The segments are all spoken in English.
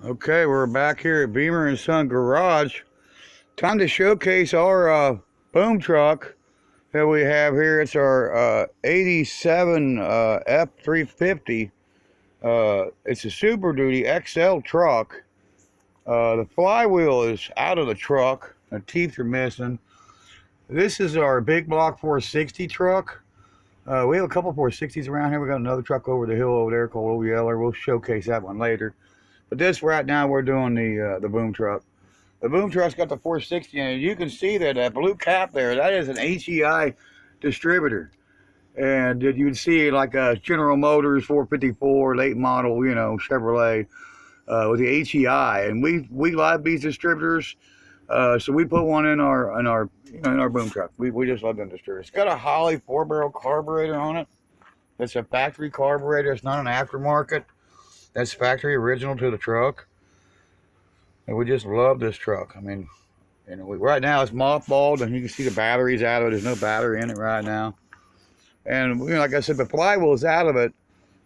Okay, we're back here at Beamer and Son Garage. Time to showcase our boom truck that we have here. It's our 87 F350. It's a Super Duty XL truck. The flywheel is out of the truck. The teeth are missing. This is our big block 460 truck. We have a couple 460s around here. We got another truck over the hill over there called Old Yeller. We'll showcase that one later. But this right now we're doing the boom truck. The boom truck's got the 460 in it. You can see that blue cap there. That is an HEI distributor, and you'd see like a General Motors 454 late model, you know, Chevrolet with the HEI. And we love these distributors, so we put one in our boom truck. We just love them distributors. It's got a Holley 4-barrel carburetor on it. It's a factory carburetor. It's not an aftermarket. That's factory original to the truck. And we just love this truck. I mean, you know, right now it's mothballed and you can see the batteries out of it. There's no battery in it right now. And, you know, like I said, the flywheel is out of it.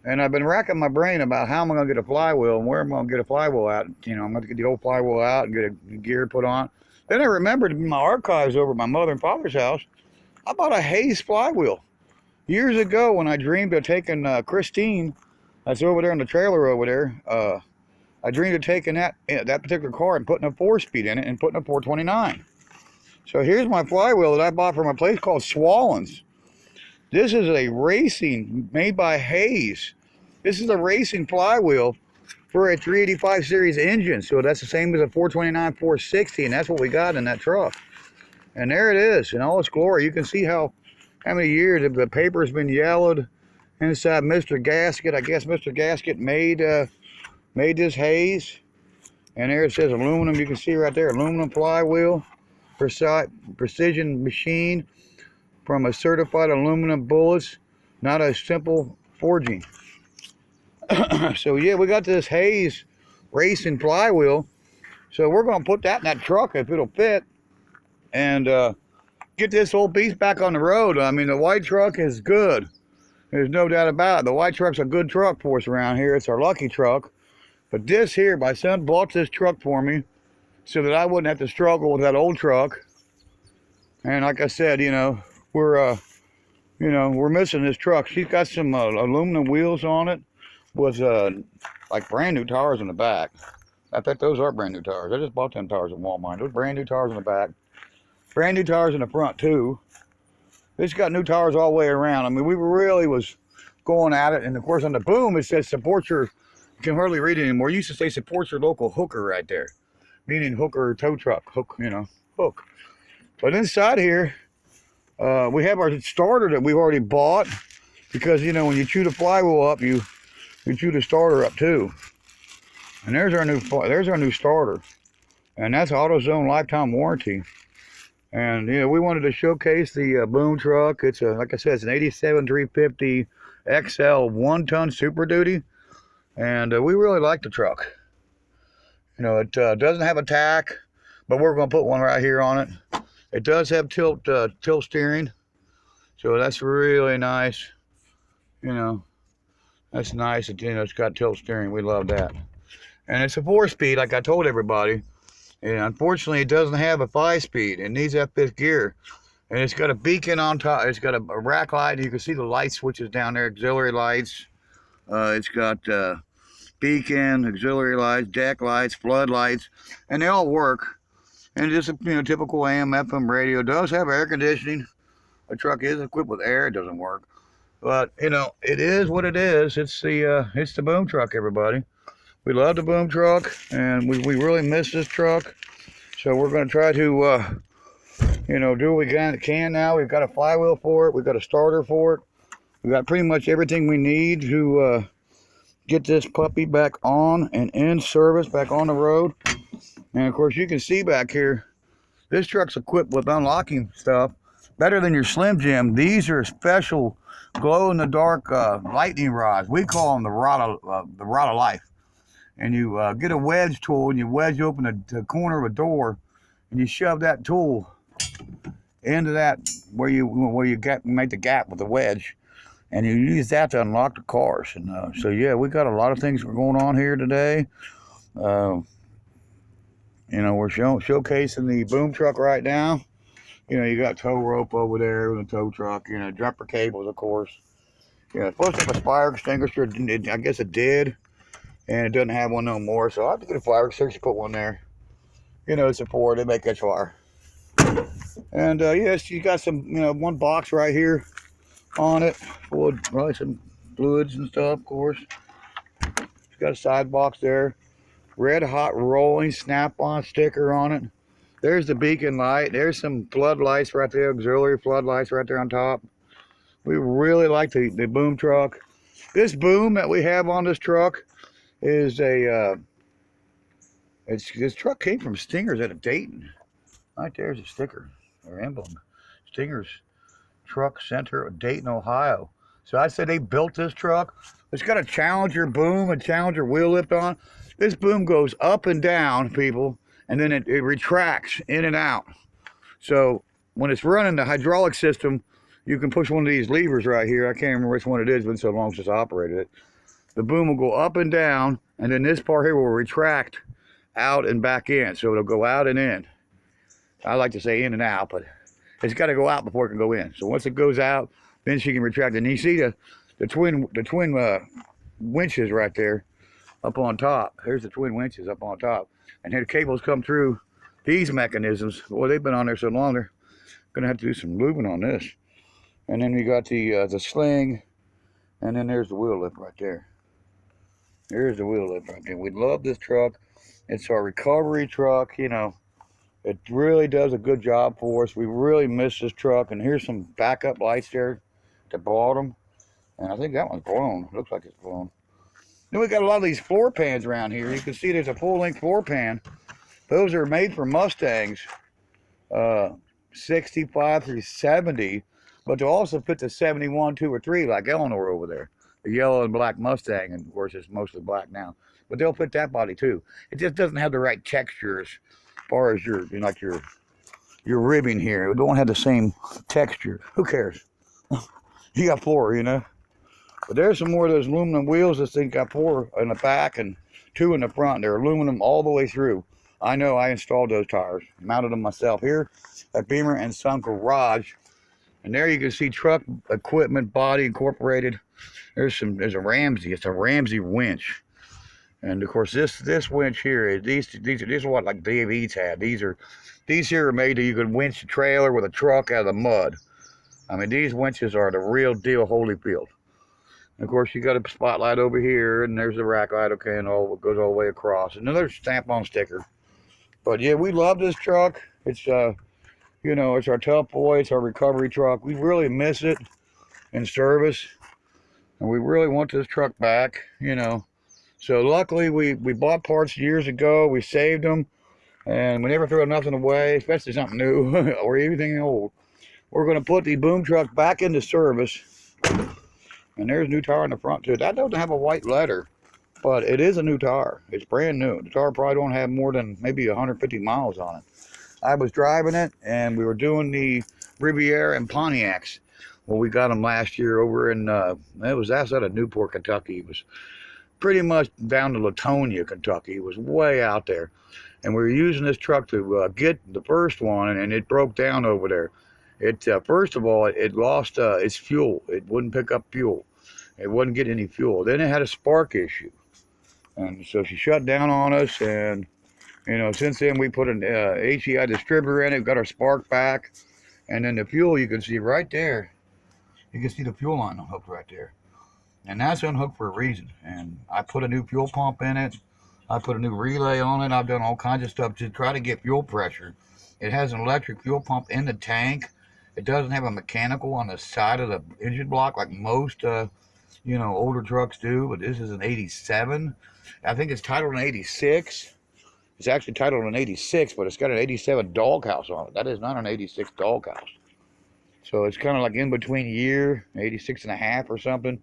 And I've been racking my brain about how am I going to get a flywheel and where am I going to get a flywheel out. You know, I'm going to get the old flywheel out and get a gear put on. Then I remembered in my archives over at my mother and father's house, I bought a Hayes flywheel years ago when I dreamed of taking Christine, that's over there in the trailer over there. I dreamed of taking that particular car and putting a 4-speed in it and putting a 429. So here's my flywheel that I bought from a place called Swallens. This is a racing, made by Hayes. This is a racing flywheel for a 385 series engine. So that's the same as a 429, 460, and that's what we got in that truck. And there it is in all its glory. You can see how many years the paper's been yellowed inside Mr. Gasket. I guess Mr. Gasket made this Hayes. And there it says aluminum. You can see right there, aluminum flywheel, precision machine from a certified aluminum bullets, not a simple forging. So yeah, we got this Hayes racing flywheel. So we're going to put that in that truck if it'll fit, and get this old beast back on the road. I mean, the white truck is good. There's no doubt about it. The white truck's a good truck for us around here. It's our lucky truck. But this here, my son bought this truck for me so that I wouldn't have to struggle with that old truck. And like I said, you know, we're missing this truck. She's got some aluminum wheels on it with like brand new tires in the back. I think those are brand new tires. I just bought them tires at Walmart. Those brand new tires in the back. Brand new tires in the front too. It's got new tires all the way around. I mean, we really was going at it. And of course on the boom, it says support your, you can hardly read it anymore. It used to say support your local hooker right there. Meaning hooker tow truck, hook, you know, hook. But inside here, we have our starter that we've already bought, because, you know, when you chew the flywheel up, you chew the starter up too. And there's our new starter. And that's AutoZone lifetime warranty. And, you know, we wanted to showcase the boom truck. It's like I said, it's an 87 350 XL 1-ton Super Duty. And we really like the truck. You know, it doesn't have a tack, but we're going to put one right here on it. It does have tilt steering, so that's really nice. You know, that's nice. You know, it's got tilt steering. We love that. And it's a 4-speed, like I told everybody. And unfortunately, it doesn't have a 5-speed. It needs that 5th gear. And it's got a beacon on top. It's got a rack light. You can see the light switches down there, auxiliary lights. It's got beacon, auxiliary lights, deck lights, flood lights, and they all work. And just a, you know, typical AM, FM radio. It does have air conditioning. The truck is equipped with air. It doesn't work, but you know, it is what it is. It's the boom truck, everybody. We love the boom truck, and we really miss this truck. So we're going to try to you know, do what we can now. We've got a flywheel for it. We've got a starter for it. We've got pretty much everything we need to get this puppy back on and in service, back on the road. And of course, you can see back here, this truck's equipped with unlocking stuff better than your Slim Jim. These are special glow-in-the-dark lightning rods. We call them the rod of life. And you get a wedge tool and you wedge open the corner of a door, and you shove that tool into that where you make the gap with the wedge, and you use that to unlock the cars. And so yeah, we got a lot of things going on here today. You know, we're showcasing the boom truck right now. You know, you got tow rope over there with a tow truck. You know, jumper cables, of course. You know, it's supposed to have a fire extinguisher. I guess it did, and it doesn't have one no more. So I have to get a fire extinguisher, put one there. You know, support it, make catch fire. And yes, you got some, you know, one box right here on it full of probably some fluids and stuff, of course. It's got a side box there. Red hot rolling snap-on sticker on it. There's the beacon light. There's some floodlights right there, auxiliary floodlights right there on top. We really like the boom truck. This boom that we have on this truck is a, this truck came from Stinger's out of Dayton. Right there's a sticker or emblem. Stinger's Truck Center of Dayton, Ohio. So I said they built this truck. It's got a Challenger boom, a Challenger wheel lift on. This boom goes up and down, people, and then it retracts in and out. So when it's running the hydraulic system, you can push one of these levers right here. I can't remember which one it is, it's been so long since I operated it. The boom will go up and down, and then this part here will retract out and back in. So it'll go out and in. I like to say in and out, but it's got to go out before it can go in. So once it goes out, then she can retract. And you see the twin winches right there up on top. Here's the twin winches up on top. And here the cables come through these mechanisms. Boy, they've been on there so long, they're going to have to do some lubing on this. And then we got the sling, and then there's the wheel lip right there. There's the wheel lip right there. We love this truck. It's our recovery truck, you know. It really does a good job for us. We really miss this truck. And here's some backup lights there at the bottom. And I think that one's blown. Looks like it's blown. Then we got a lot of these floor pans around here. You can see there's a full-length floor pan. Those are made for Mustangs, 65 through 70. But they'll also fit the 71, 2, or 3 like Eleanor over there. The yellow and black Mustang, and of course it's mostly black now. But they'll fit that body too. It just doesn't have the right textures as far as your ribbing here. It don't have the same texture. Who cares? You got 4, you know. But there's some more of those aluminum wheels. This thing got 4 in the back and 2 in the front. They're aluminum all the way through. I know, I installed those tires, mounted them myself here at Beamer and Son Garage. And there you can see truck equipment body incorporated. There's a Ramsey. It's a Ramsey winch. And of course this winch here, these are what like Dave Eads had. These here are made that you could winch a trailer with a truck out of the mud. I mean, these winches are the real deal Holyfield. And of course you got a spotlight over here, and there's the rack light, okay, and all it goes all the way across. And another stamp-on sticker. But yeah, we love this truck. It's you know, it's our tough boy, it's our recovery truck. We really miss it in service, and we really want this truck back, you know. So luckily we bought parts years ago, we saved them, and we never throw nothing away, especially something new or anything old. We're going to put the boom truck back into service, and there's a new tire in the front too. That doesn't have a white letter, but it is a new tire. It's brand new. The tire probably don't have more than maybe 150 miles on it. I was driving it, and we were doing the Riviera and Pontiacs. Well, we got them last year over in, outside of Newport, Kentucky. It was pretty much down to Latonia, Kentucky. It was way out there. And we were using this truck to get the first one, and it broke down over there. It first of all, it lost its fuel. It wouldn't pick up fuel. It wouldn't get any fuel. Then it had a spark issue. And so she shut down on us, and you know, since then we put an HEI distributor in it, got our spark back, and then the fuel you can see right there. You can see the fuel line unhooked right there. And that's unhooked for a reason. And I put a new fuel pump in it. I put a new relay on it. I've done all kinds of stuff to try to get fuel pressure. It has an electric fuel pump in the tank. It doesn't have a mechanical on the side of the engine block like most, you know, older trucks do. But this is an 87. I think it's titled an 86. It's actually titled an 86, but it's got an 87 doghouse on it. That is not an 86 doghouse. So it's kind of like in between year, 86 and a half or something.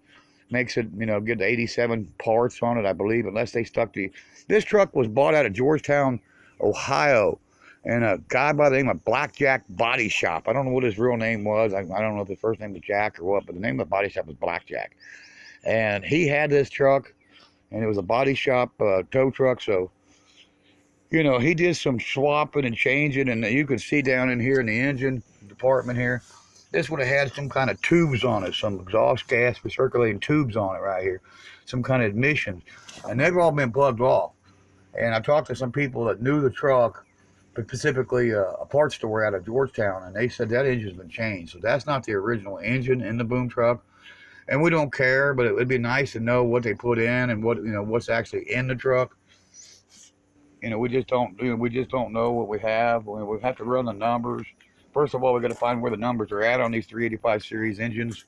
Makes it, you know, get the 87 parts on it, I believe, unless they stuck the... This truck was bought out of Georgetown, Ohio, and a guy by the name of Blackjack Body Shop. I don't know what his real name was. I don't know if his first name was Jack or what, but the name of the body shop was Blackjack. And he had this truck, and it was a body shop tow truck, so you know, he did some swapping and changing, and you could see down in here in the engine department here, this would have had some kind of tubes on it, some exhaust gas recirculating tubes on it right here, some kind of admission, and they've all been plugged off. And I talked to some people that knew the truck, but specifically a parts store out of Georgetown, and they said that engine's been changed. So that's not the original engine in the boom truck. And we don't care, but it would be nice to know what they put in and what, you know, what's actually in the truck. You know, we just don't know what we have. We have to run the numbers. First of all, we got to find where the numbers are at on these 385 series engines.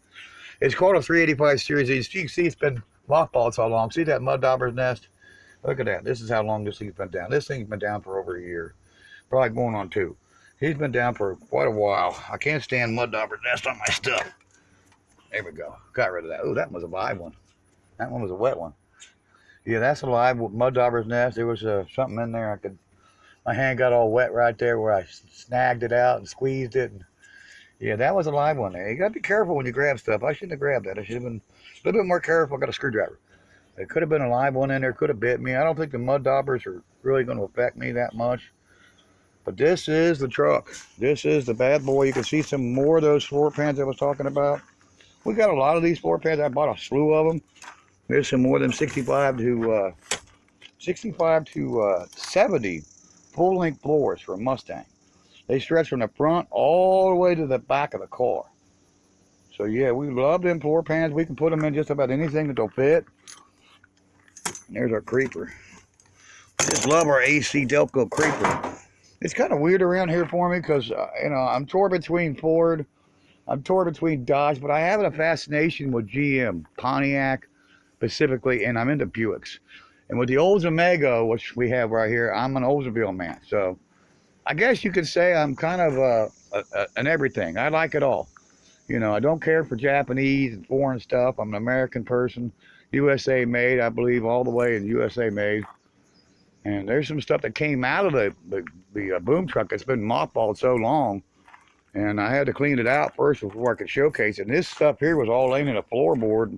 It's called a 385 series. You can see it's been mothballed so long. See that mud dauber's nest? Look at that. This is how long this thing's been down. This thing's been down for over a year, probably going on 2. He's been down for quite a while. I can't stand mud dauber's nest on my stuff. There we go. Got rid of that. Oh, that was a live one. That one was a wet one. Yeah, that's a live mud dauber's nest. There was something in there. My hand got all wet right there where I snagged it out and squeezed it. And yeah, that was a live one there. You got to be careful when you grab stuff. I shouldn't have grabbed that. I should have been a little bit more careful. I got a screwdriver. It could have been a live one in there. Could have bit me. I don't think the mud daubers are really going to affect me that much. But this is the truck. This is the bad boy. You can see some more of those floor pans I was talking about. We got a lot of these floor pans. I bought a slew of them. There's some more than 65 to 70 full-length floors for a Mustang. They stretch from the front all the way to the back of the car. So yeah, we love them floor pans. We can put them in just about anything that they'll fit. And there's our creeper. I just love our AC Delco creeper. It's kind of weird around here for me because you know, I'm torn between Ford, I'm torn between Dodge, but I have a fascination with GM, Pontiac specifically, and I'm into Buicks. And with the Oldsmobile, which we have right here, I'm an Oldsmobile man. So I guess you could say I'm kind of an everything. I like it all. You know, I don't care for Japanese and foreign stuff. I'm an American person, USA made, I believe, all the way in USA made. And there's some stuff that came out of the boom truck that's been mothballed so long. And I had to clean it out first before I could showcase it. And this stuff here was all laying in a floorboard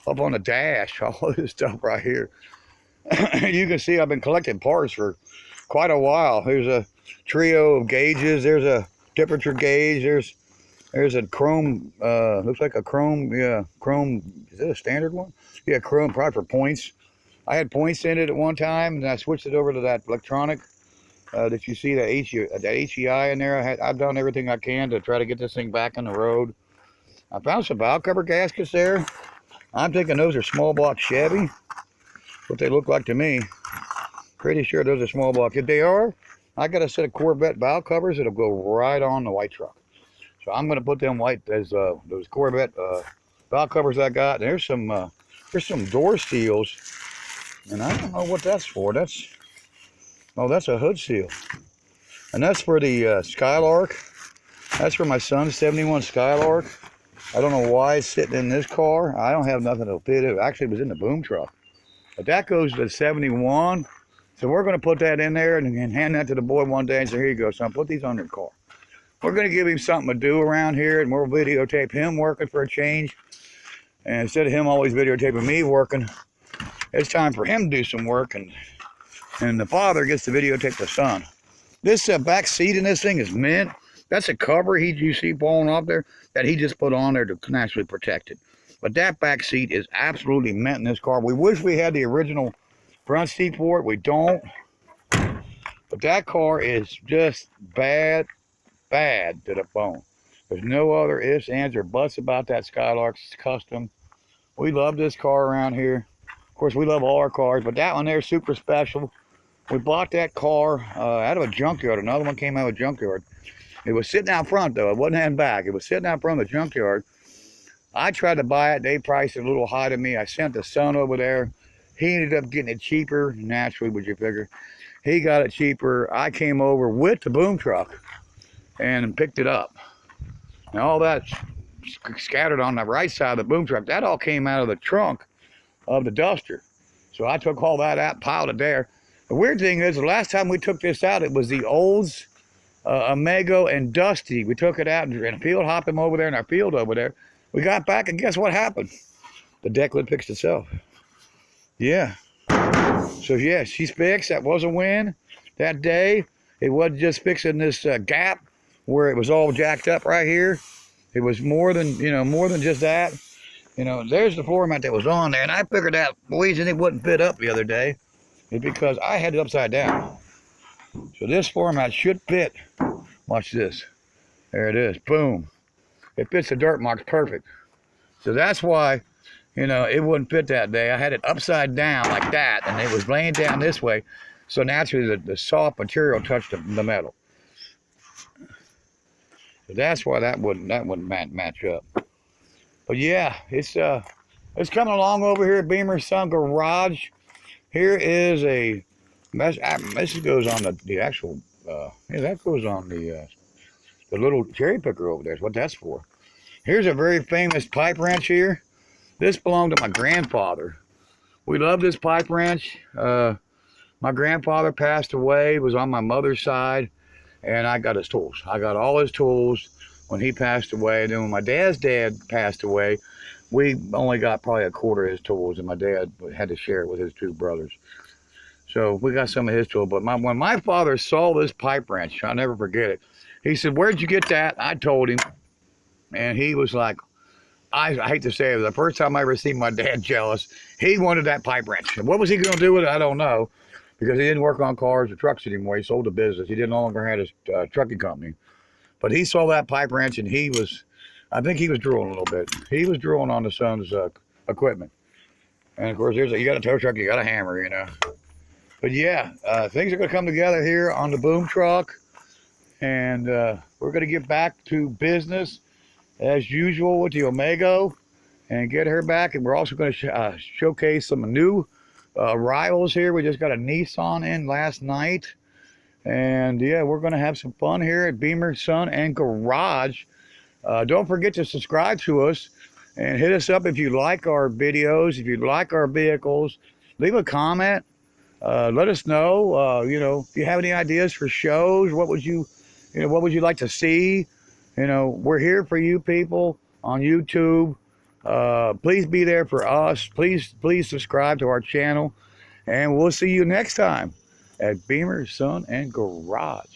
up on the dash, all this stuff right here. You can see I've been collecting parts for quite a while. There's a trio of gauges. There's a temperature gauge. There's a chrome, looks like a chrome, yeah, chrome, is it a standard one? Yeah, chrome, probably for points. I had points in it at one time, and I switched it over to that electronic. That you see that HEI in there. I've done everything I can to try to get this thing back on the road. I found some valve cover gaskets there. I'm thinking those are small block Chevy. What they look like to me. Pretty sure those are small block. If they are, I got a set of Corvette valve covers that'll go right on the white truck. So I'm going to put them white as those Corvette valve covers I got. There's some door seals, and I don't know what that's for. Oh, that's a hood seal, and that's for the Skylark. That's for my son's 71 Skylark. I don't know why it's sitting in this car. I don't have nothing to fit it. Actually, it was in the boom truck. But that goes to 71. So we're going to put that in there and hand that to the boy one day and say, here you go, son, put these on your car. We're going to give him something to do around here, and we'll videotape him working for a change. And instead of him always videotaping me working, it's time for him to do some work, and the father gets to videotape the son. This back seat in this thing is mint. That's a cover you see falling off there that he just put on there to naturally protect it. But that back seat is absolutely mint in this car. We wish we had the original front seat for it. We don't. But that car is just bad to the bone. There's no other ifs, ands, or buts about that Skylark. It's custom. We love this car around here. Of course, we love all our cars, but that one there is super special. We bought that car out of a junkyard. Another one came out of a junkyard. It was sitting out front, though. It wasn't heading back. It was sitting out front of the junkyard. I tried to buy it. They priced it a little high to me. I sent the son over there. He ended up getting it cheaper. Naturally, would you figure? He got it cheaper. I came over with the boom truck and picked it up. And all that scattered on the right side of the boom truck, that all came out of the trunk of the Duster. So I took all that out, piled it there. The weird thing is, the last time we took this out, it was the Olds, Amago, and Dusty. We took it out and field hopped them over there in our field over there. We got back, and guess what happened? The deck lid fixed itself. Yeah. So yeah, she's fixed. That was a win. that day. It wasn't just fixing this gap where it was all jacked up right here. It was more than, more than just that. There's the floor mat that was on there, and I figured out the reason it wouldn't fit up the other day is because I had it upside down. So this floor mat should fit. Watch this. There it is. Boom. It fits the dirt marks perfect. So that's why, it wouldn't fit that day. I had it upside down like that, and it was laying down this way. So naturally, the soft material touched the metal. So that's why that wouldn't match up. But yeah, it's coming along over here at Beamer's Son Garage. Here is a this goes on the actual that goes on the little cherry picker over there. Is what that's for. Here's a very famous pipe wrench here. This belonged to my grandfather. We love this pipe wrench. My grandfather passed away. It was on my mother's side, and I got his tools. I got all his tools when he passed away. And then when my dad's dad passed away, we only got probably a quarter of his tools, and my dad had to share it with his two brothers. So we got some of his tools. But when my father saw this pipe wrench, I'll never forget it. He said, "Where'd you get that?" I told him, and he was like, I hate to say it, the first time I ever seen my dad jealous, he wanted that pipe wrench. And what was he going to do with it? I don't know, because he didn't work on cars or trucks anymore. He sold the business. He no longer had his trucking company. But he saw that pipe wrench, and I think he was drooling a little bit. He was drooling on the son's equipment. And of course, you got a tow truck, you got a hammer, But yeah, things are going to come together here on the boom truck. And we're going to get back to business as usual with the Omega and get her back. And we're also going to showcase some new rivals here. We just got a Nissan in last night. And yeah, we're going to have some fun here at Beamer's Son and Garage. Don't forget to subscribe to us and hit us up if you like our videos, if you like our vehicles. Leave a comment. Let us know, if you have any ideas for shows. What would you like to see? We're here for you people on YouTube. Please be there for us. Please subscribe to our channel, and we'll see you next time at Beamer's Son and Garage.